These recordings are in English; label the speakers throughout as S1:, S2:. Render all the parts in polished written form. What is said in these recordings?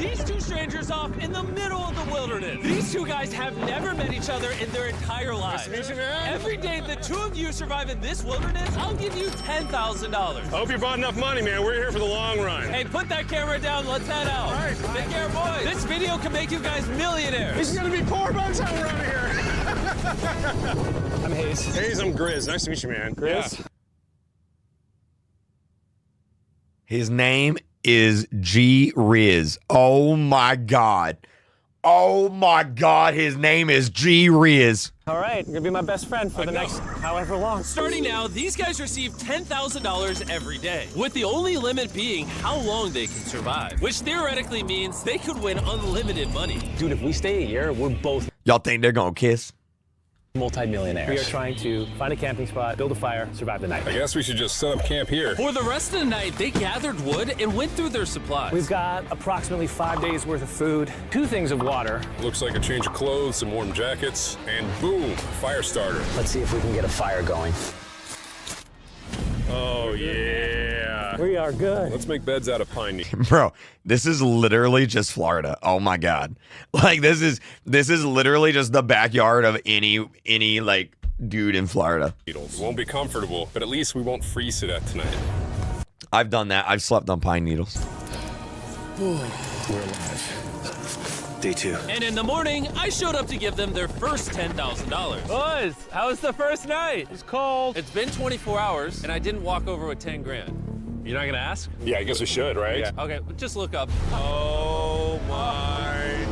S1: these two strangers off in the middle of the wilderness. These two guys have never met each other in their entire lives.
S2: Nice to meet you, man.
S1: Every day the two of you survive in this wilderness, I'll give you $10,000.
S2: I hope you brought enough money, man. We're here for the long run.
S1: Hey, put that camera down. Let's head out.
S2: All right.
S1: Take care, boys. This video can make you guys millionaires.
S2: This is gonna be poor by the time we're out of here.
S3: I'm Hayes.
S2: Hayes, I'm Grizz. Nice to meet you, man.
S3: Grizz?
S2: Yeah.
S4: His name is G Riz. Oh my God. Oh my God, his name is G Riz.
S3: All right, you're gonna be my best friend for the next however long.
S1: Starting now, these guys receive $10,000 every day, with the only limit being how long they can survive, which theoretically means they could win unlimited money.
S3: Dude, if we stay a year, we're both
S4: Y'all think they're gonna kiss?
S3: multi-millionaires. We are trying to find a camping spot, build a fire, survive the night.
S2: I guess we should just set up camp here.
S1: For the rest of the night, they gathered wood and went through their supplies.
S3: We've got approximately 5 days worth of food, 2 things of water.
S2: Looks like a change of clothes, some warm jackets, and boom, fire starter.
S3: Let's see if we can get a fire going.
S2: Oh, yeah.
S3: We are good.
S2: Let's make beds out of pine needles.
S4: Bro, this is literally just Florida. Oh my God. Like this is literally just the backyard of any like dude in Florida.
S2: Won't be comfortable, but at least we won't freeze to death tonight.
S4: I've done that. I've slept on pine needles.
S3: We're alive. Day 2.
S1: And in the morning, I showed up to give them their first $10,000. Boys, how was the first night?
S3: It's cold.
S1: It's been 24 hours, and I didn't walk over with 10 grand. You're not gonna ask?
S2: Yeah, I guess we should, right?
S3: Yeah.
S1: Okay, just look up.
S2: Oh, my.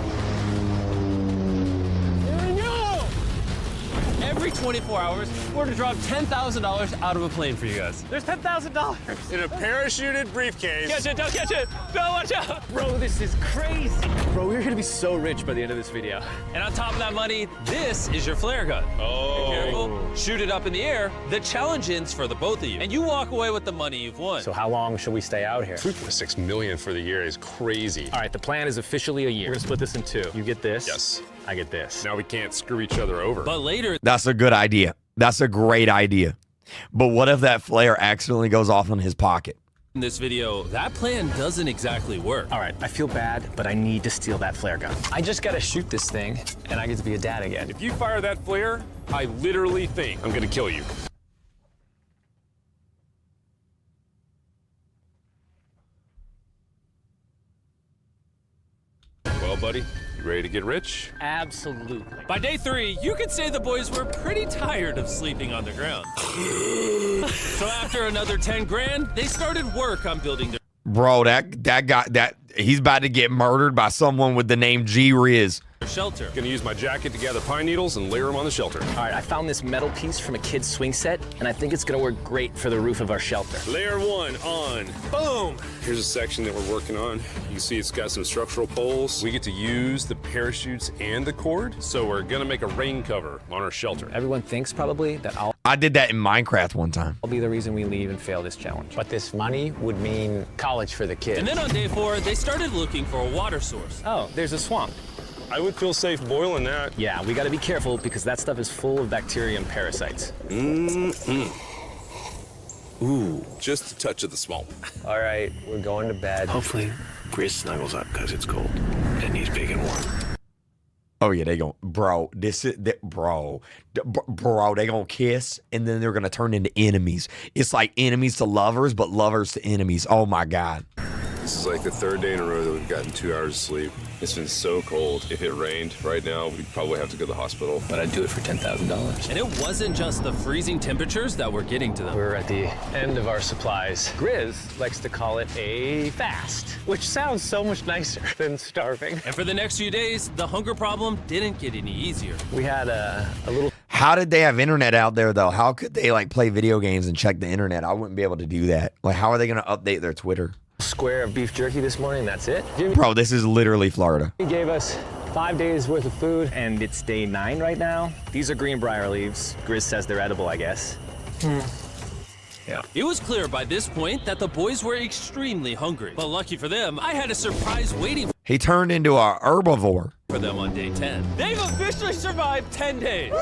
S1: Every 24 hours, we're gonna drop $10,000 out of a plane for you guys.
S3: There's $10,000.
S2: In a parachuted briefcase.
S1: Catch it, don't catch it. No, watch out.
S3: Bro, this is crazy. Bro, we're gonna be so rich by the end of this video.
S1: And on top of that money, this is your flare gun.
S2: Oh.
S1: Be careful, shoot it up in the air. The challenge ends for the both of you. And you walk away with the money you've won.
S3: So how long should we stay out here?
S2: $6 million for the year is crazy.
S3: All right, the plan is officially a year. We're gonna split this in 2. You get this.
S2: Yes.
S3: I get this.
S2: Now we can't screw each other over.
S1: But later,
S4: That's a good idea. That's a great idea. But what if that flare accidentally goes off in his pocket?
S1: in this video, that plan doesn't exactly work.
S3: All right, I feel bad, but I need to steal that flare gun. I just gotta shoot this thing, and I get to be a dad again.
S2: If you fire that flare, I literally think I'm gonna kill you. Well, buddy, you ready to get rich?
S3: Absolutely.
S1: By day 3, you could say the boys were pretty tired of sleeping on the ground. So after another 10 grand, they started work on building their
S4: Bro, that guy, he's about to get murdered by someone with the name G Riz.
S1: shelter.
S2: Gonna use my jacket to gather pine needles and layer them on the shelter.
S3: All right, I found this metal piece from a kid's swing set, and I think it's gonna work great for the roof of our shelter.
S2: Layer 1 on. Boom! Here's a section that we're working on. You can see it's got some structural poles. We get to use the parachutes and the cord, so we're gonna make a rain cover on our shelter.
S3: Everyone thinks probably that I'll
S4: I did that in Minecraft one time.
S3: be the reason we leave and fail this challenge.
S5: But this money would mean college for the kids.
S1: And then on day 4, they started looking for a water source.
S3: Oh, there's a swamp.
S2: I would feel safe boiling that.
S3: Yeah, we gotta be careful because that stuff is full of bacteria and parasites.
S2: Ooh, just a touch of the swamp.
S5: All right, we're going to bed.
S6: Hopefully, Grizz snuggles up because it's cold and he's big and warm.
S4: Oh yeah, they gon' bro. Bro, they gonna kiss and then they're gonna turn into enemies. It's like enemies to lovers, but lovers to enemies. Oh my God.
S2: This is like the 3rd day in a row that we've gotten 2 hours of sleep. It's been so cold. If it rained right now, we'd probably have to go to the hospital.
S5: But I'd do it for $10,000.
S1: And it wasn't just the freezing temperatures that were getting to them.
S3: We're at the end of our supplies. Grizz likes to call it a fast, which sounds so much nicer than starving.
S1: And for the next few days, the hunger problem didn't get any easier.
S3: We had a little
S4: How did they have internet out there though? How could they like play video games and check the internet? I wouldn't be able to do that. Like, how are they gonna update their Twitter?
S3: square of beef jerky this morning, that's it. Jimmy
S4: Bro, this is literally Florida.
S3: gave us 5 days worth of food, and it's day 9 right now. These are greenbrier leaves. Grizz says they're edible, I guess. Yeah.
S1: It was clear by this point that the boys were extremely hungry. But lucky for them, I had a surprise waiting
S4: He turned into a herbivore.
S1: for them on day 10. They've officially survived 10 days.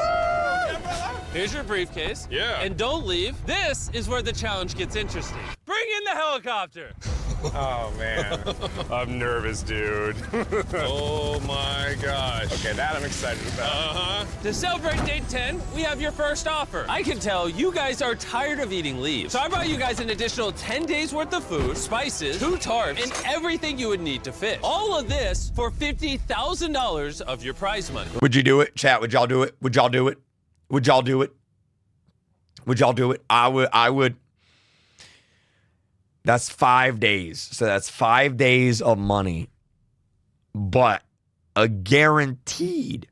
S1: Here's your briefcase.
S2: Yeah.
S1: And don't leave. This is where the challenge gets interesting. Bring in the helicopter.
S5: Oh, man.
S2: I'm nervous, dude. Oh my gosh.
S5: Okay, that I'm excited about.
S1: To celebrate day 10, we have your first offer. I can tell you guys are tired of eating leaves. So I brought you guys an additional 10 days worth of food, spices, 2 tarps, and everything you would need to fish. All of this for $50,000 of your prize money.
S4: Would you do it? Chat, would y'all do it? Would y'all do it? Would y'all do it? Would y'all do it? I would. That's 5 days. So that's 5 days of money. But a guaranteed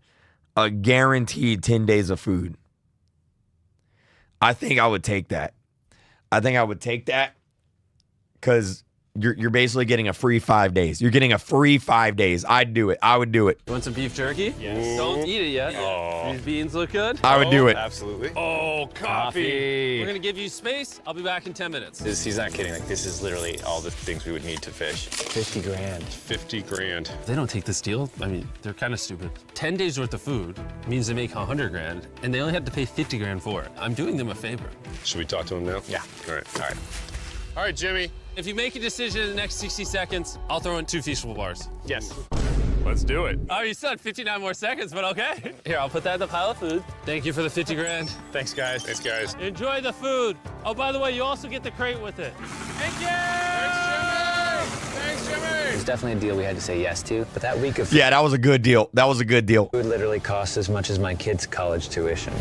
S4: 10 days of food. I think I would take that. I think I would take that because you're basically getting a free 5 days. You're getting a free 5 days. I'd do it. I would do it.
S1: You want some beef jerky?
S5: Yes.
S1: Don't eat it yet.
S2: Oh.
S1: These beans look good.
S4: I would do it.
S5: Absolutely.
S2: Oh, coffee.
S1: We're gonna give you space. I'll be back in 10 minutes.
S5: He's not kidding. Like, this is literally all the things we would need to fish. 50 grand.
S2: 50 grand.
S1: If they don't take this deal, I mean, they're kind of stupid. 10 days worth of food means they make 100 grand, and they only have to pay 50 grand for it. I'm doing them a favor.
S2: Should we talk to him now?
S5: Yeah.
S2: All right. All right. All right, Jimmy.
S1: If you make a decision in the next 60 seconds, I'll throw in 2 feastable bars.
S5: Yes.
S2: Let's do it.
S1: Oh, you still had 59 more seconds, but okay. Here, I'll put that in the pile of food. Thank you for the 50 grand.
S5: Thanks, guys.
S2: Thanks, guys.
S1: Enjoy the food. Oh, by the way, you also get the crate with it. Thank you!
S2: Thanks, Jimmy.
S5: It's definitely a deal we had to say yes to, but that week of
S4: Yeah, that was a good deal. That was a good deal.
S5: food literally cost as much as my kids' college tuition.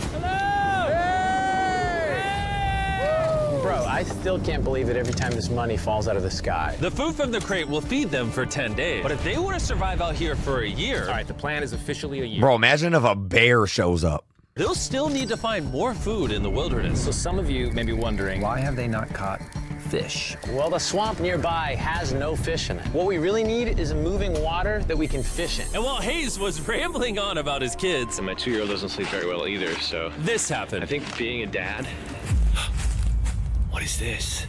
S5: Bro, I still can't believe it every time this money falls out of the sky.
S1: The food from the crate will feed them for 10 days. But if they want to survive out here for a year,
S3: All right, the plan is officially a year.
S4: Bro, imagine if a bear shows up.
S1: they'll still need to find more food in the wilderness.
S3: So some of you may be wondering, why have they not caught fish?
S5: Well, the swamp nearby has no fish in it. What we really need is a moving water that we can fish in.
S1: And while Hayes was rambling on about his kids,
S6: And my 2-year-old doesn't sleep very well either, so
S1: this happened.
S6: I think being a dad. What is this?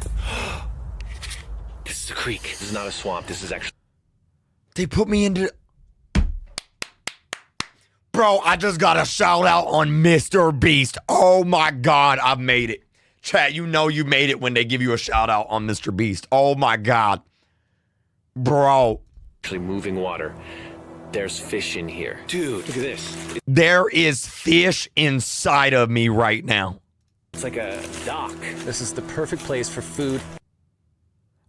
S6: This is a creek. This is not a swamp. This is actually.
S4: They put me into... Bro, I just got a shout out on MrBeast. Oh my God, I've made it. Chat, you know you made it when they give you a shout out on MrBeast. Oh my God. Bro.
S6: Actually moving water. There's fish in here. Dude, look at this.
S4: There is fish inside of me right now.
S6: It's like a dock.
S3: This is the perfect place for food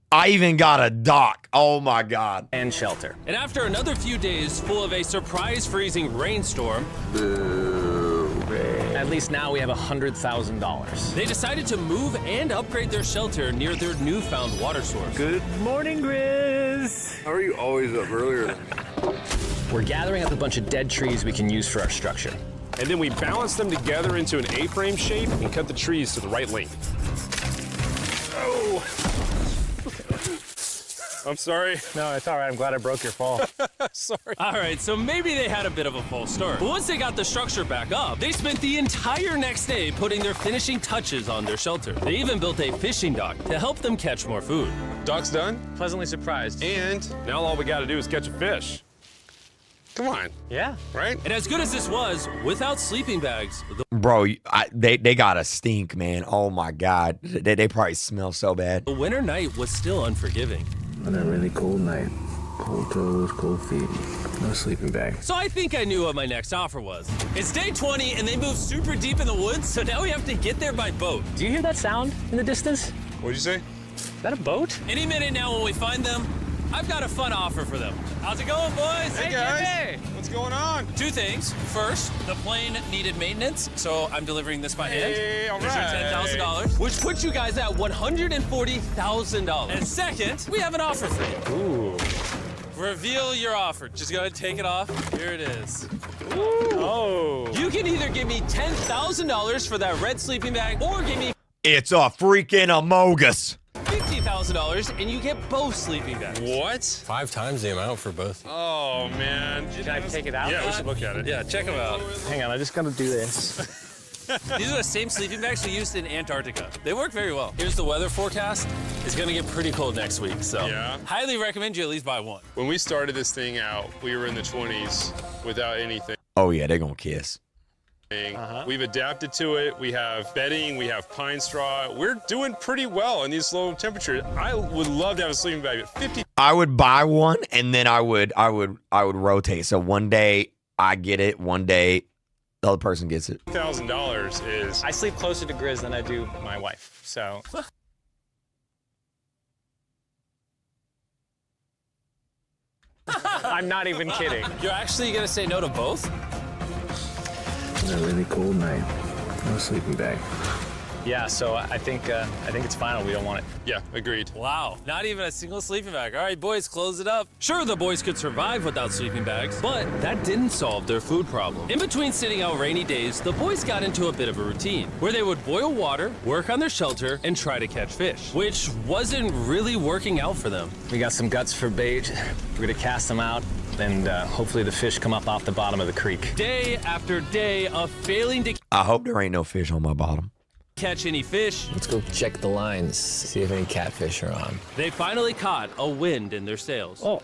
S4: I even got a dock. Oh my God.
S3: and shelter.
S1: And after another few days full of a surprise freezing rainstorm,
S3: At least now we have $100,000.
S1: they decided to move and upgrade their shelter near their newfound water source.
S3: Good morning, Grizz.
S2: How are you always up earlier?
S3: We're gathering up a bunch of dead trees we can use for our structure.
S2: And then we balance them together into an A-frame shape and cut the trees to the right length. Oh. I'm sorry.
S3: No, it's all right. I'm glad I broke your fall.
S2: Sorry.
S1: All right, so maybe they had a bit of a false start. But once they got the structure back up, they spent the entire next day putting their finishing touches on their shelter. They even built a fishing dock to help them catch more food.
S2: Dock's done,
S3: Pleasantly surprised.
S2: and now all we got to do is catch a fish. Come on,
S3: Yeah.
S2: right?
S1: And as good as this was, without sleeping bags, the
S4: Bro, they got a stink, man. Oh my God. They probably smell so bad.
S1: winter night was still unforgiving.
S6: On a really cold night. Cold toes, cold feet. No sleeping bag.
S1: So I think I knew what my next offer was. It's day 20 and they moved super deep in the woods, so now we have to get there by boat.
S3: Do you hear that sound in the distance?
S2: What'd you say?
S3: Is that a boat?
S1: Any minute now when we find them, I've got a fun offer for them. How's it going, boys?
S2: Hey, guys. What's going on?
S1: 2 things. First, the plane needed maintenance, so I'm delivering this by hand.
S2: Hey, all
S1: There's your
S2: right.
S1: $10,000, which puts you guys at $140,000. And second, we have an offer for you.
S3: Ooh.
S1: Reveal your offer. Just go ahead and take it off. Here it is.
S3: Oh.
S1: You can either give me $10,000 for that red sleeping bag, or give me
S4: It's a freaking amogus.
S1: $50,000 and you get both sleeping bags.
S2: What?
S7: 5 times the amount for both.
S2: Oh, man.
S3: Can I take it out?
S2: Yeah, we should look at it.
S1: Yeah, check them out.
S3: Hang on, I just gotta do this.
S1: These are the same sleeping bags we used in Antarctica. They work very well. Here's the weather forecast. It's gonna get pretty cold next week, so
S2: Yeah.
S1: highly recommend you at least buy one.
S2: When we started this thing out, we were in the 20s without anything.
S4: Oh yeah, they're gonna kiss.
S2: We've adapted to it. We have bedding, we have pine straw. We're doing pretty well in these low temperatures. I would love to have a sleeping bag at 50.
S4: I would buy one and then I would rotate. So one day I get it, one day the other person gets it.
S2: $1,000 is.
S3: I sleep closer to Grizz than I do my wife, so. I'm not even kidding.
S1: You're actually gonna say no to both?
S8: It's a really cold night. No sleeping bag.
S3: Yeah, so I think it's final. We don't want it.
S2: Yeah, agreed.
S1: Wow, not even a single sleeping bag. All right, boys, close it up. Sure, the boys could survive without sleeping bags, but that didn't solve their food problem. In between sitting out rainy days, the boys got into a bit of a routine where they would boil water, work on their shelter, and try to catch fish, which wasn't really working out for them.
S3: We got some guts for bait. We're gonna cast them out, and hopefully the fish come up off the bottom of the creek.
S1: Day after day of failing to
S4: I hope there ain't no fish on my bottom.
S1: catch any fish,
S6: Let's go check the lines, see if any catfish are on.
S1: they finally caught a wind in their sails.
S3: Oh,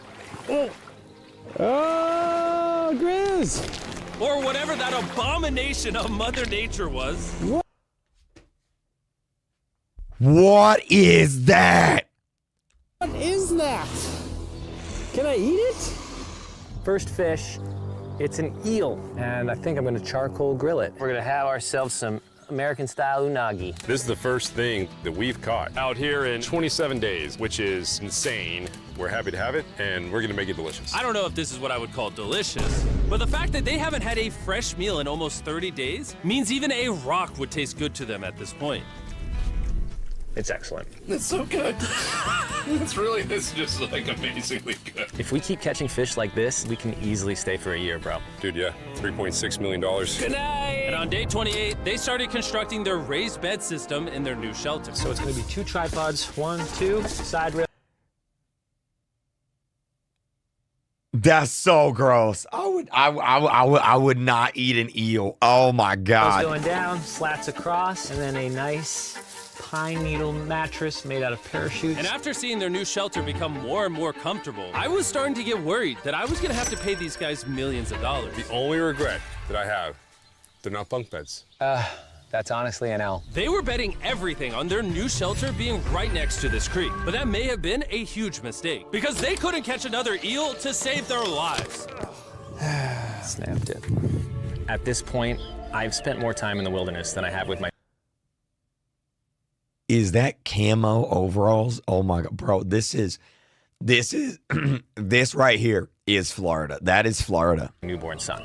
S3: Grizz!
S1: Or whatever that abomination of Mother Nature was.
S4: What is that?
S3: What is that? Can I eat it? First fish, it's an eel, and I think I'm gonna charcoal grill it. We're gonna have ourselves some American-style unagi.
S2: This is the first thing that we've caught out here in 27 days, which is insane. We're happy to have it, and we're gonna make it delicious.
S1: I don't know if this is what I would call delicious, but the fact that they haven't had a fresh meal in almost 30 days means even a rock would taste good to them at this point.
S3: It's excellent.
S2: It's so good. It's just like amazingly good.
S3: If we keep catching fish like this, we can easily stay for a year, bro.
S2: Dude, yeah, $3.6 million.
S1: Good night! And on day 28, they started constructing their raised bed system in their new shelter.
S3: So it's gonna be 2 tripods, 1, 2, side rail.
S4: That's so gross. I would not eat an eel. Oh my God.
S3: Going down, slats across, and then a nice pine needle mattress made out of parachutes.
S1: And after seeing their new shelter become more and more comfortable, I was starting to get worried that I was gonna have to pay these guys millions of dollars.
S2: The only regret that I have, they're not bunk beds.
S5: That's honestly an L.
S1: They were betting everything on their new shelter being right next to this creek, but that may have been a huge mistake because they couldn't catch another eel to save their lives.
S3: Snapped it. At this point, I've spent more time in the wilderness than I have with my.
S4: Is that camo overalls? Oh my God, bro, this is, this right here is Florida. That is Florida.
S3: Newborn son.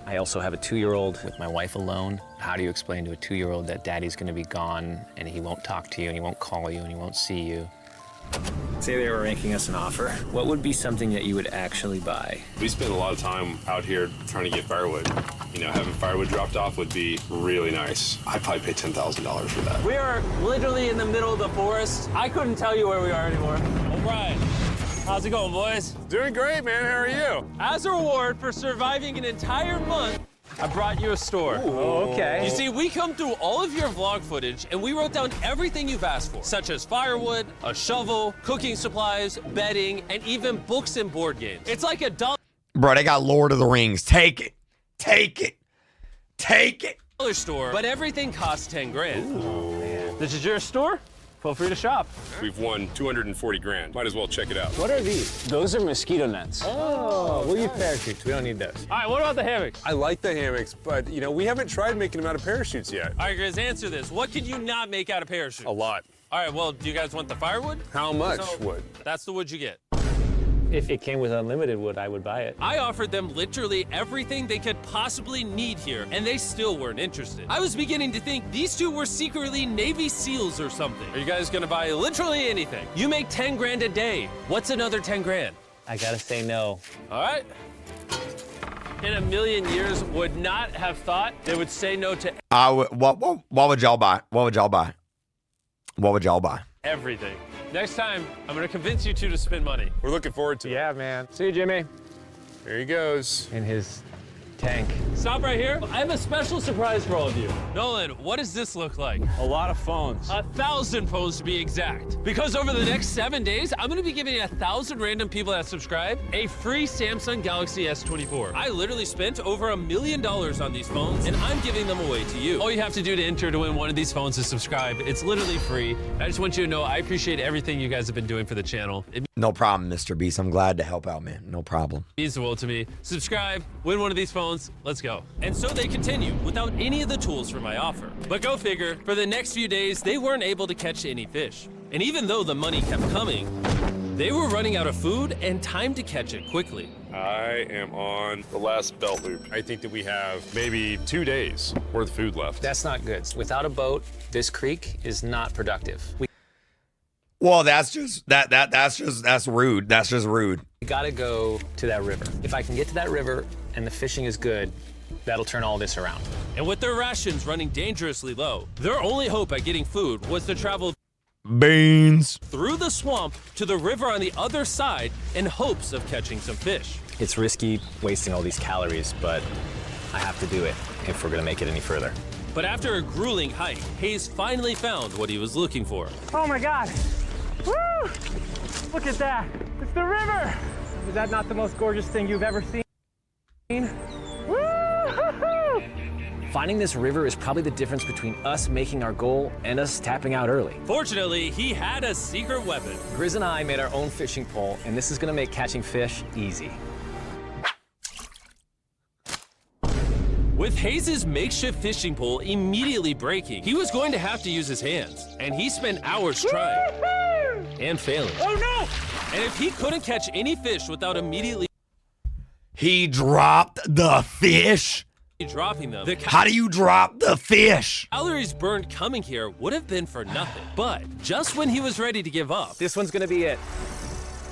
S3: I also have a 2-year-old with my wife alone. How do you explain to a 2-year-old that daddy's gonna be gone and he won't talk to you and he won't call you and he won't see you? Say they were making us an offer. What would be something that you would actually buy?
S2: We spend a lot of time out here trying to get firewood. You know, having firewood dropped off would be really nice. I'd probably pay $10,000 for that.
S1: We are literally in the middle of the forest. I couldn't tell you where we are anymore. O'Brien, how's it going, boys?
S2: Doing great, man. How are you?
S1: As a reward for surviving an entire month, I brought you a store.
S3: Oh, okay.
S1: You see, we come through all of your vlog footage and we wrote down everything you've asked for, such as firewood, a shovel, cooking supplies, bedding, and even books and board games. It's like a dollar
S4: Bro, they got Lord of the Rings. Take it. Take it. Take it.
S1: store, but everything costs 10 grand. This is your store? Feel free to shop.
S2: We've won 240 grand. Might as well check it out.
S3: What are these? Those are mosquito nets. Oh, we'll use parachutes. We don't need those.
S1: All right, what about the hammocks?
S2: I like the hammocks, but you know, we haven't tried making them out of parachutes yet.
S1: All right, Grizz, answer this. What could you not make out of parachutes?
S2: A lot.
S1: All right, well, do you guys want the firewood?
S2: How much
S1: So,
S2: wood?
S1: That's the wood you get.
S3: If it came with unlimited wood, I would buy it.
S1: I offered them literally everything they could possibly need here, and they still weren't interested. I was beginning to think these two were secretly Navy SEALs or something. Are you guys gonna buy literally anything? You make 10 grand a day. What's another 10 grand?
S3: I gotta say no.
S1: All right. In a million years, would not have thought they would say no to
S4: What would y'all buy? What would y'all buy? What would y'all buy?
S1: everything. Next time, I'm gonna convince you two to spend money.
S2: We're looking forward to it.
S3: Yeah, man. See you, Jimmy.
S2: There he goes.
S3: In his tank.
S1: Stop right here. I have a special surprise for all of you. Nolan, what does this look like?
S3: A lot of phones.
S1: 1,000 phones to be exact. Because over the next 7 days, I'm gonna be giving 1,000 random people that subscribe a free Samsung Galaxy S24. I literally spent over $1 million on these phones, and I'm giving them away to you. All you have to do to enter to win one of these phones is subscribe. It's literally free. I just want you to know I appreciate everything you guys have been doing for the channel. It
S4: No problem, MrBeast. I'm glad to help out, man. No problem.
S1: means the world to me. Subscribe, win one of these phones, let's go. And so they continue without any of the tools for my offer. But go figure, for the next few days, they weren't able to catch any fish. And even though the money kept coming, they were running out of food and time to catch it quickly.
S2: I am on the last belt loop. I think that we have maybe 2 days worth of food left.
S3: That's not good. Without a boat, this creek is not productive.
S4: Well, that's rude. That's just rude.
S3: We gotta go to that river. If I can get to that river and the fishing is good, that'll turn all this around.
S1: And with their rations running dangerously low, their only hope at getting food was to travel
S4: Beans.
S1: through the swamp to the river on the other side in hopes of catching some fish.
S3: It's risky wasting all these calories, but I have to do it if we're gonna make it any further.
S1: But after a grueling hike, Hayes finally found what he was looking for.
S5: Oh my God. Woo! Look at that. It's the river. Is that not the most gorgeous thing you've ever seen? Woo!
S3: Finding this river is probably the difference between us making our goal and us tapping out early.
S1: Fortunately, he had a secret weapon.
S3: Grizz and I made our own fishing pole, and this is gonna make catching fish easy.
S1: With Hayes' makeshift fishing pole immediately breaking, he was going to have to use his hands, and he spent hours trying and failing.
S5: Oh no!
S1: And if he couldn't catch any fish without immediately
S4: He dropped the fish.
S1: dropping them, the
S4: How do you drop the fish?
S1: calories burned coming here would have been for nothing. But just when he was ready to give up,
S3: This one's gonna be it.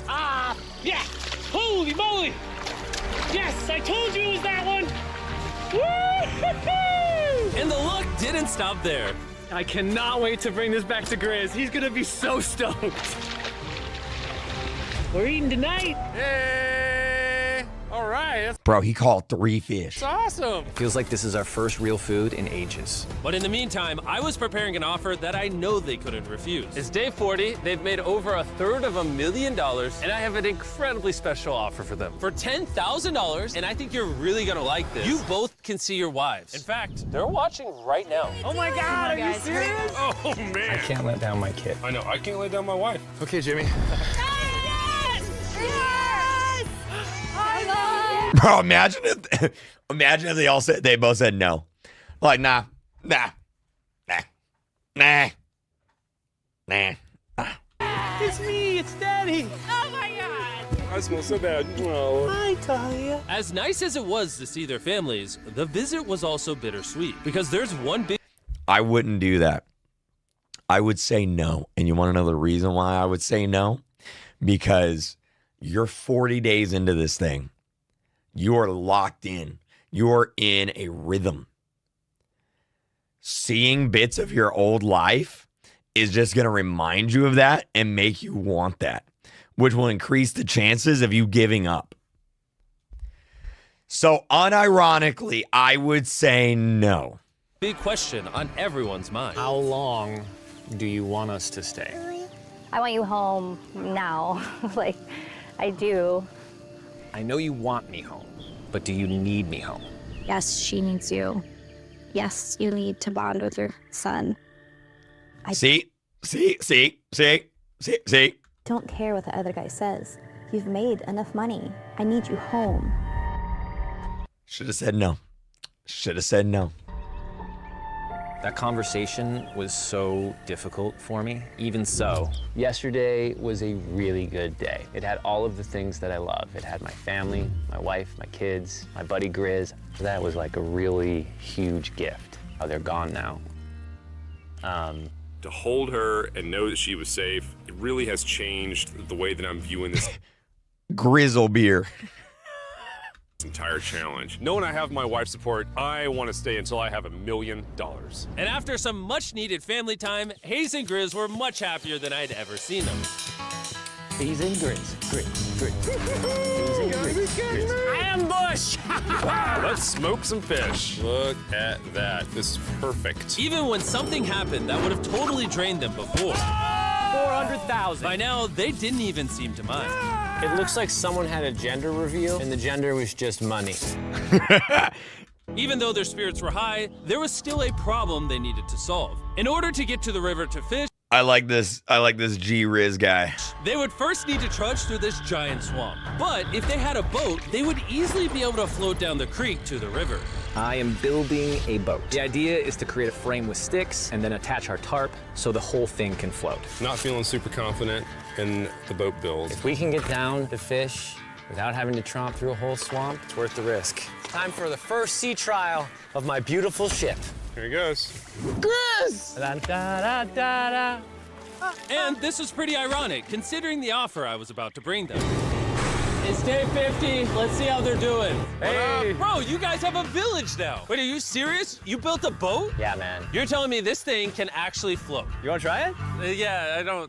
S5: Ah! Yeah! Holy moly! Yes, I told you it was that one! Woo-hoo-hoo!
S1: and the luck didn't stop there.
S5: I cannot wait to bring this back to Grizz. He's gonna be so stoked. We're eating tonight.
S2: Hey! All right,
S4: Bro, he caught 3 fish.
S2: that's awesome.
S3: Feels like this is our first real food in ages.
S1: But in the meantime, I was preparing an offer that I know they couldn't refuse. It's day 40, they've made over $250,000, and I have an incredibly special offer for them. For $10,000, and I think you're really gonna like this, you both can see your wives. In fact, they're watching right now.
S5: Oh my God, are you serious?
S2: Oh, man.
S3: I can't let down my kid.
S2: I know, I can't lay down my wife.
S8: Okay, Jimmy.
S4: Bro, imagine if they both said no. Like, nah.
S5: It's me, it's Daddy.
S9: Oh my God!
S2: I smell so bad. Oh.
S5: Hi, Talia.
S1: As nice as it was to see their families, the visit was also bittersweet because there's one big
S4: I wouldn't do that. I would say no. And you want to know the reason why I would say no? Because you're 40 days into this thing. You are locked in. You're in a rhythm. Seeing bits of your old life is just going to remind you of that and make you want that, which will increase the chances of you giving up. So unironically, I would say no.
S1: big question on everyone's mind.
S3: How long do you want us to stay?
S9: I want you home now. Like, I do.
S3: I know you want me home, but do you need me home?
S10: Yes, she needs you. Yes, you need to bond with your son.
S4: See?
S10: Don't care what the other guy says. You've made enough money. I need you home.
S4: Should have said no. Should have said no.
S3: That conversation was so difficult for me. Even so, yesterday was a really good day. It had all of the things that I love. It had my family, my wife, my kids, my buddy Grizz. That was like a really huge gift. Oh, they're gone now.
S2: To hold her and know that she was safe, it really has changed the way that I'm viewing this
S4: Grizzle beer.
S2: entire challenge. Knowing I have my wife's support, I want to stay until I have $1 million.
S1: And after some much-needed family time, Hayes and Grizz were much happier than I'd ever seen them.
S3: Hayes and Grizz. Hayes and Grizz.
S5: Ambush!
S2: Let's smoke some fish. Look at that. This is perfect.
S1: Even when something happened that would have totally drained them before,
S3: 400,000.
S1: by now they didn't even seem to mind.
S3: It looks like someone had a gender reveal, and the gender was just money.
S1: Even though their spirits were high, there was still a problem they needed to solve. In order to get to the river to fish,
S4: I like this G-Riz guy.
S1: they would first need to trudge through this giant swamp. But if they had a boat, they would easily be able to float down the creek to the river.
S3: I am building a boat. The idea is to create a frame with sticks and then attach our tarp so the whole thing can float.
S2: Not feeling super confident in the boat build.
S3: If we can get down to fish without having to tromp through a whole swamp, it's worth the risk. Time for the first sea trial of my beautiful ship.
S2: Here he goes.
S1: And this was pretty ironic, considering the offer I was about to bring them. It's day 50. Let's see how they're doing. Hey. Bro, you guys have a village now. Wait, are you serious? You built a boat?
S3: Yeah, man.
S1: You're telling me this thing can actually float?
S3: You want to try it?
S1: Yeah,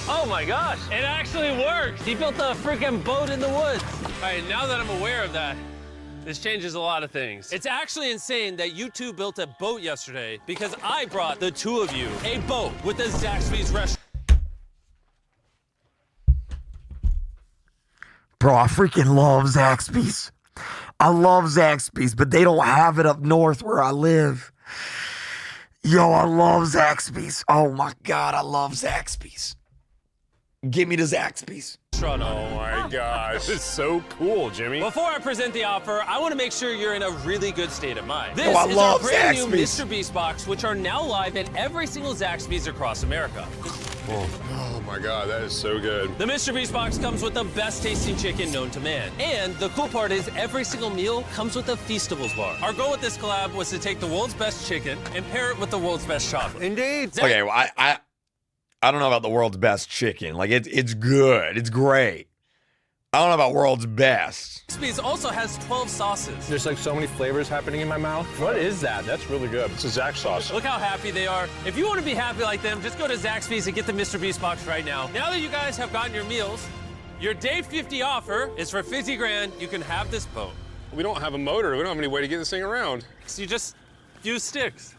S1: oh my gosh, it actually works. He built a freaking boat in the woods. All right, now that I'm aware of that, this changes a lot of things. It's actually insane that you two built a boat yesterday because I brought the two of you a boat with the Zaxby's restaurant.
S4: Bro, I freaking love Zaxby's. I love Zaxby's, but they don't have it up north where I live. Yo, I love Zaxby's. Oh my God, I love Zaxby's. Give me the Zaxby's.
S2: Oh my gosh, this is so cool, Jimmy.
S1: Before I present the offer, I want to make sure you're in a really good state of mind. This
S4: I
S1: is
S4: love
S1: our brand new
S4: Zaxby's.
S1: MrBeast box, which are now live at every single Zaxby's across America.
S2: Oh my God, that is so good.
S1: The MrBeast box comes with the best tasting chicken known to man. And the cool part is every single meal comes with a Feastables bar. Our goal with this collab was to take the world's best chicken and pair it with the world's best chocolate.
S3: Indeed.
S4: Okay, well, I don't know about the world's best chicken. Like, it's good. It's great. I don't know about world's best.
S1: Zaxby's also has 12 sauces.
S7: There's like so many flavors happening in my mouth. What is that? That's really good. It's a Zax sauce.
S1: Look how happy they are. If you want to be happy like them, just go to Zaxby's and get the MrBeast box right now. Now that you guys have gotten your meals, your day 50 offer is for 50 grand. You can have this boat.
S2: We don't have a motor. We don't have any way to get this thing around.
S1: So you just use sticks.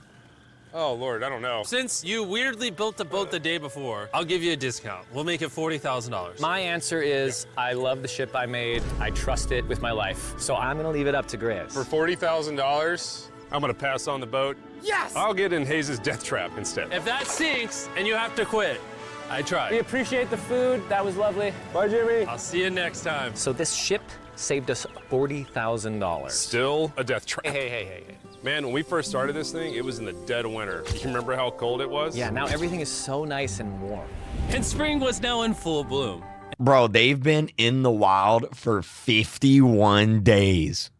S2: Oh, Lord, I don't know.
S1: Since you weirdly built the boat the day before, I'll give you a discount. We'll make it $40,000.
S3: My answer is I love the ship I made. I trust it with my life. So I'm going to leave it up to Grizz.
S2: For $40,000, I'm gonna pass on the boat.
S1: Yes!
S2: I'll get in Hayes' death trap instead.
S1: If that sinks and you have to quit, I tried.
S3: We appreciate the food. That was lovely.
S7: Bye, Jimmy.
S1: I'll see you next time.
S3: So this ship saved us $40,000.
S2: Still a death trap.
S3: Hey.
S2: Man, when we first started this thing, it was in the dead of winter. You remember how cold it was?
S3: Yeah, now everything is so nice and warm.
S1: And spring was now in full bloom.
S4: Bro, they've been in the wild for 51 days.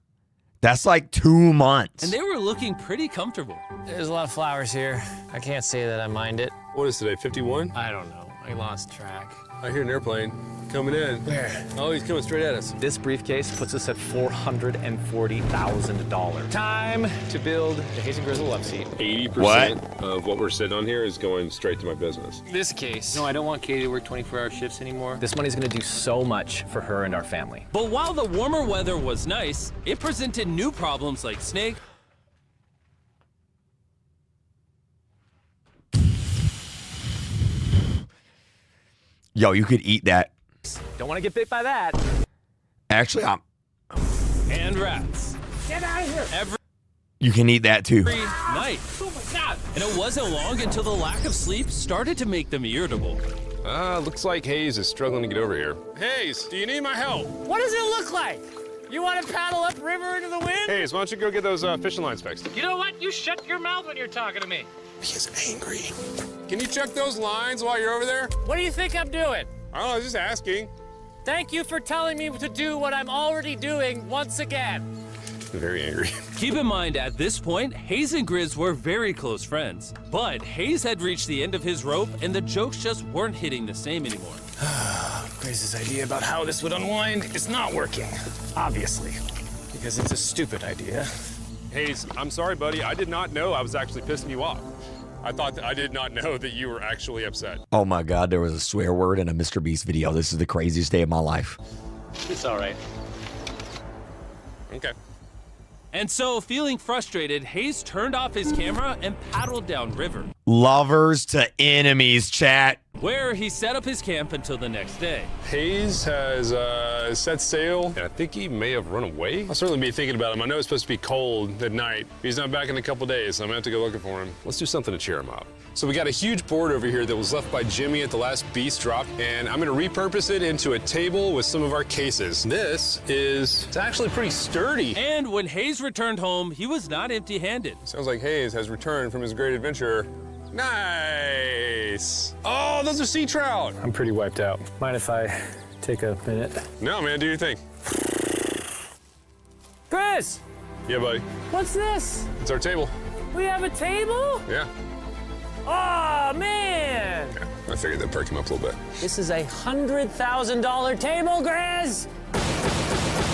S4: That's like 2 months.
S1: And they were looking pretty comfortable.
S3: There's a lot of flowers here. I can't say that I mind it.
S2: What is today, 51?
S3: I don't know. I lost track.
S2: I hear an airplane coming in.
S3: Where?
S2: Oh, he's coming straight at us.
S3: This briefcase puts us at $440,000. Time to build the Hayes and Grizzle love seat.
S2: 80% of what we're sitting on here is going straight to my business.
S3: This case. No, I don't want Katie to work 24-hour shifts anymore. This money's gonna do so much for her and our family.
S1: But while the warmer weather was nice, it presented new problems like snake.
S4: Yo, you could eat that.
S3: Don't want to get bit by that.
S4: Actually,
S1: And rats.
S3: Get out of here.
S1: Every
S4: you can eat that too.
S1: night.
S3: Oh my God.
S1: And it wasn't long until the lack of sleep started to make them irritable.
S2: Looks like Hayes is struggling to get over here. Hayes, do you need my help?
S3: What does it look like? You want to paddle upriver into the wind?
S2: Hayes, why don't you go get those fishing lines fixed?
S3: You know what? You shut your mouth when you're talking to me.
S2: He's angry. Can you check those lines while you're over there?
S3: What do you think I'm doing?
S2: I don't know, just asking.
S3: Thank you for telling me to do what I'm already doing once again.
S2: Very angry.
S1: Keep in mind, at this point, Hayes and Grizz were very close friends. But Hayes had reached the end of his rope, and the jokes just weren't hitting the same anymore.
S6: Grace's idea about how this would unwind is not working, obviously, because it's a stupid idea.
S2: Hayes, I'm sorry, buddy. I did not know I was actually pissing you off. I did not know that you were actually upset.
S4: Oh my God, there was a swear word in a MrBeast video. This is the craziest day of my life.
S3: It's all right.
S2: Okay.
S1: And so, feeling frustrated, Hayes turned off his camera and paddled downriver,
S4: Lovers to enemies, chat.
S1: where he set up his camp until the next day.
S2: Hayes has set sail, and I think he may have run away. I'll certainly be thinking about him. I know it's supposed to be cold at night. He's not back in a couple days, so I'm gonna have to go looking for him. Let's do something to cheer him up. So we got a huge board over here that was left by Jimmy at the last Beast drop, and I'm gonna repurpose it into a table with some of our cases. It's actually pretty sturdy.
S1: And when Hayes returned home, he was not empty-handed.
S2: Sounds like Hayes has returned from his great adventure. Nice. Oh, those are sea trout.
S3: I'm pretty wiped out. Mind if I take a minute?
S2: No, man, do your thing.
S5: Chris,
S2: Yeah, buddy.
S5: what's this?
S2: It's our table.
S5: We have a table?
S2: Yeah.
S5: Oh, man.
S2: I figured that'd perk him up a little bit.
S5: This is a $100,000 table, Chris.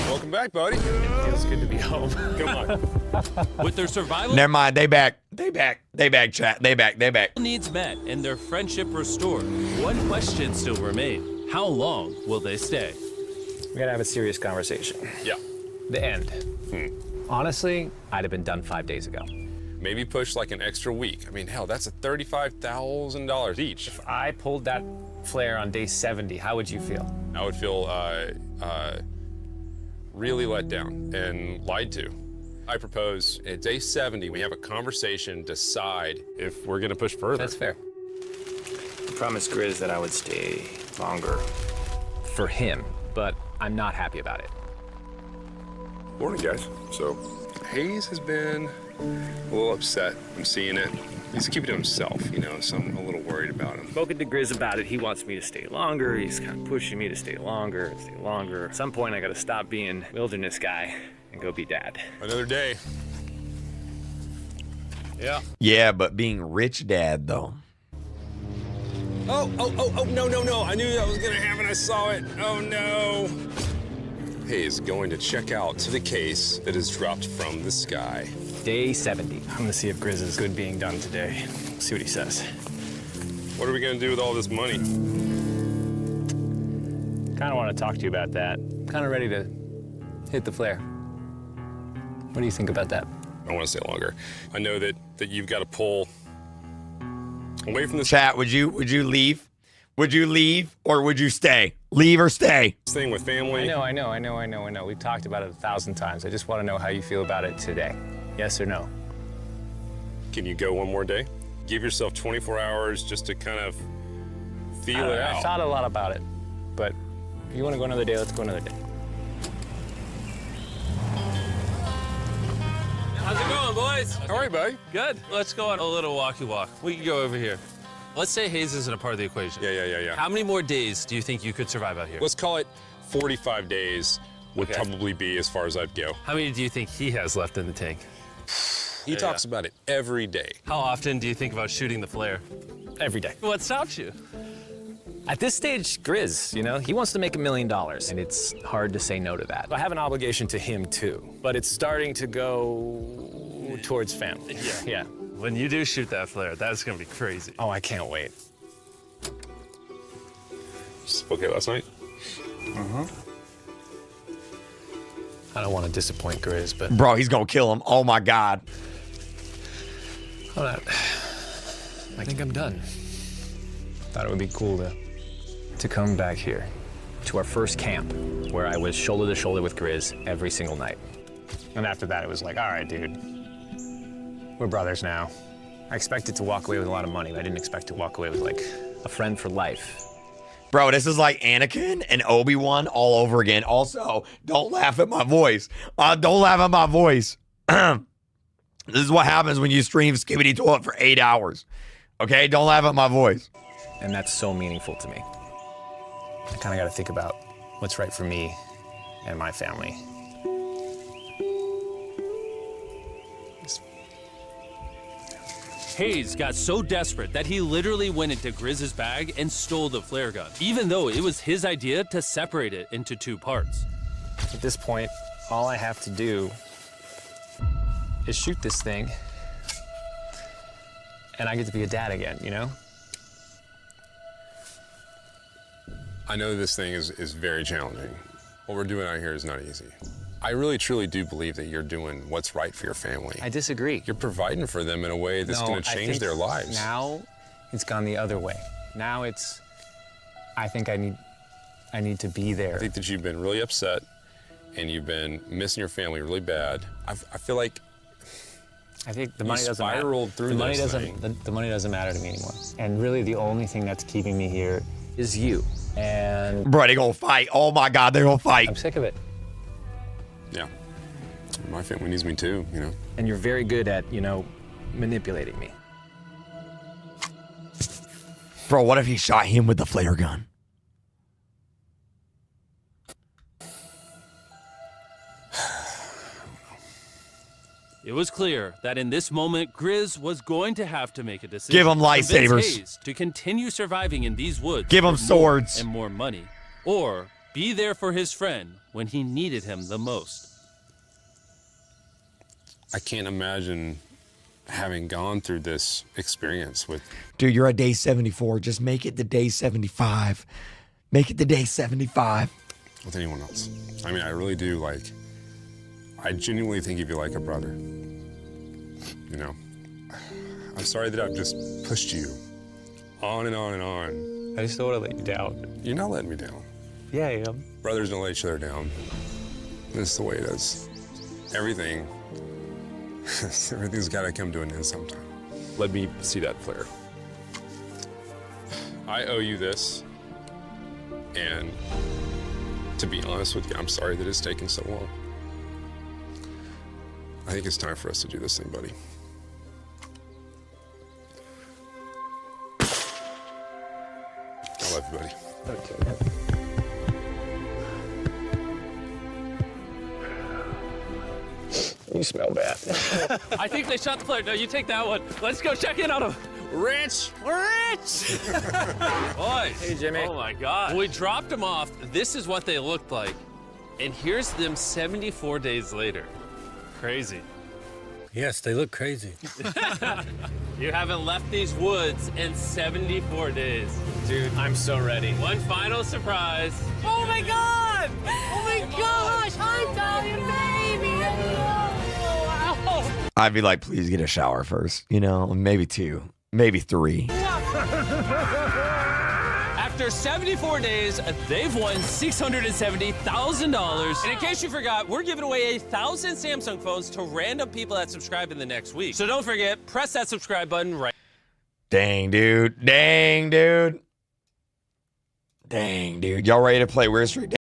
S2: Welcome back, buddy.
S3: Feels good to be home.
S2: Come on.
S1: With their survival
S4: Never mind. They back. Chat. They back.
S1: needs met and their friendship restored, one question still remained. How long will they stay?
S3: We gotta have a serious conversation.
S2: Yeah.
S3: The end. Honestly, I'd have been done 5 days ago.
S2: Maybe push like an extra week. I mean, hell, that's a $35,000 each.
S3: If I pulled that flare on day 70, how would you feel?
S2: I would feel really let down and lied to. I propose at day 70, we have a conversation, decide if we're gonna push further.
S3: That's fair. I promised Grizz that I would stay longer for him, but I'm not happy about it.
S2: Morning, guys. So, Hayes has been a little upset. I'm seeing it. He's keeping it to himself, you know, so I'm a little worried about him.
S3: Spoken to Grizz about it. He wants me to stay longer. He's kind of pushing me to stay longer and stay longer. At some point, I gotta stop being wilderness guy and go be dad.
S2: Another day. Yeah.
S4: Yeah, but being rich dad though.
S2: Oh, no. I knew that was gonna happen. I saw it. Oh, no. Hayes going to check out the case that is dropped from the sky.
S3: Day 70. I'm gonna see if Grizz is good being done today. See what he says.
S2: What are we gonna do with all this money?
S3: Kind of want to talk to you about that. Kind of ready to hit the flare. What do you think about that?
S2: I want to stay longer. I know that you've got to pull away from this
S4: Chat, would you leave? Would you leave or would you stay? Leave or stay?
S2: thing with family.
S3: I know. We've talked about it 1,000 times. I just want to know how you feel about it today. Yes or no?
S2: Can you go one more day? Give yourself 24 hours just to kind of feel it out.
S3: I thought a lot about it, but if you want to go another day, let's go another day.
S1: How's it going, boys?
S2: All right, buddy.
S1: Good. Let's go on a little walkie walk. We can go over here. Let's say Hayes isn't a part of the equation.
S2: Yeah.
S1: How many more days do you think you could survive out here?
S2: Let's call it 45 days would
S1: Okay.
S2: probably be as far as I'd go.
S1: How many do you think he has left in the tank?
S2: He talks about it every day.
S1: How often do you think about shooting the flare?
S3: Every day.
S1: What stops you?
S3: At this stage, Grizz, you know, he wants to make $1 million, and it's hard to say no to that. I have an obligation to him too, but it's starting to go towards family. Yeah.
S1: When you do shoot that flare, that's gonna be crazy.
S3: Oh, I can't wait.
S2: Okay, last night?
S3: I don't want to disappoint Grizz, but
S4: Bro, he's gonna kill him. Oh my God.
S3: hold on. I think I'm done. Thought it would be cool to come back here to our first camp where I was shoulder to shoulder with Grizz every single night. And after that, it was like, all right, dude, we're brothers now. I expected to walk away with a lot of money, but I didn't expect to walk away with like a friend for life.
S4: Bro, this is like Anakin and Obi-Wan all over again. Also, don't laugh at my voice. Don't laugh at my voice. This is what happens when you stream Skibbity Toilet for 8 hours. Okay, don't laugh at my voice.
S3: And that's so meaningful to me. I kind of got to think about what's right for me and my family.
S1: Hayes got so desperate that he literally went into Grizz's bag and stole the flare gun, even though it was his idea to separate it into 2 parts.
S3: At this point, all I have to do is shoot this thing, and I get to be a dad again, you know?
S2: I know this thing is very challenging. What we're doing out here is not easy. I really, truly do believe that you're doing what's right for your family.
S3: I disagree.
S2: You're providing for them in a way that's going to change their lives.
S3: Now it's gone the other way. Now it's, I think I need to be there.
S2: I think that you've been really upset and you've been missing your family really bad. I feel like
S3: I think the money doesn't matter.
S2: Spiraled through
S3: the money
S2: this
S3: doesn't.
S2: thing.
S3: The money doesn't matter to me anymore. And really, the only thing that's keeping me here is you. And
S4: Bro, they gonna fight. Oh my God, they gonna fight.
S3: I'm sick of it.
S2: Yeah. My family needs me too, you know.
S3: And you're very good at, manipulating me.
S4: Bro, what if he shot him with the flare gun?
S1: It was clear that in this moment, Grizz was going to have to make a decision.
S4: Give him
S1: Convince
S4: lightsabers.
S1: Hayes to continue surviving in these woods.
S4: Give him
S1: for more
S4: swords.
S1: and more money, or be there for his friend when he needed him the most.
S2: I can't imagine having gone through this experience with...
S4: Dude, you're at day 74. Just make it to day 75. Make it to day 75.
S2: with anyone else. I mean, I really do, I genuinely think of you like a brother. You know, I'm sorry that I've just pushed you on and on and on.
S3: I just don't want to let you down.
S2: You're not letting me down.
S3: Yeah, I am.
S2: Brothers don't let each other down. This is the way it is. Everything's got to come to an end sometime. Let me see that flare. I owe you this, and to be honest with you, I'm sorry that it's taken so long. I think it's time for us to do this thing, buddy. I love you, buddy.
S3: Okay. You smell bad.
S1: I think they shot the player. No, you take that one. Let's go check in on him. Rich, we're rich. Boys.
S3: Hey, Jimmy.
S1: Oh my God. When we dropped them off, this is what they looked like. And here's them 74 days later. Crazy.
S11: Yes, they look crazy.
S1: You haven't left these woods in 74 days.
S3: Dude, I'm so ready.
S1: One final surprise.
S12: Oh my God! Oh my gosh! I'm Italian baby! Oh,
S4: I'd be like, please get a shower first, you know, maybe 2, maybe 3.
S1: After 74 days, they've won $670,000. And in case you forgot, we're giving away 1,000 Samsung phones to random people that subscribe in the next week. So don't forget, press that subscribe button right.
S4: Dang, dude. Dang, dude. Dang, dude. Y'all ready to play Weird Street?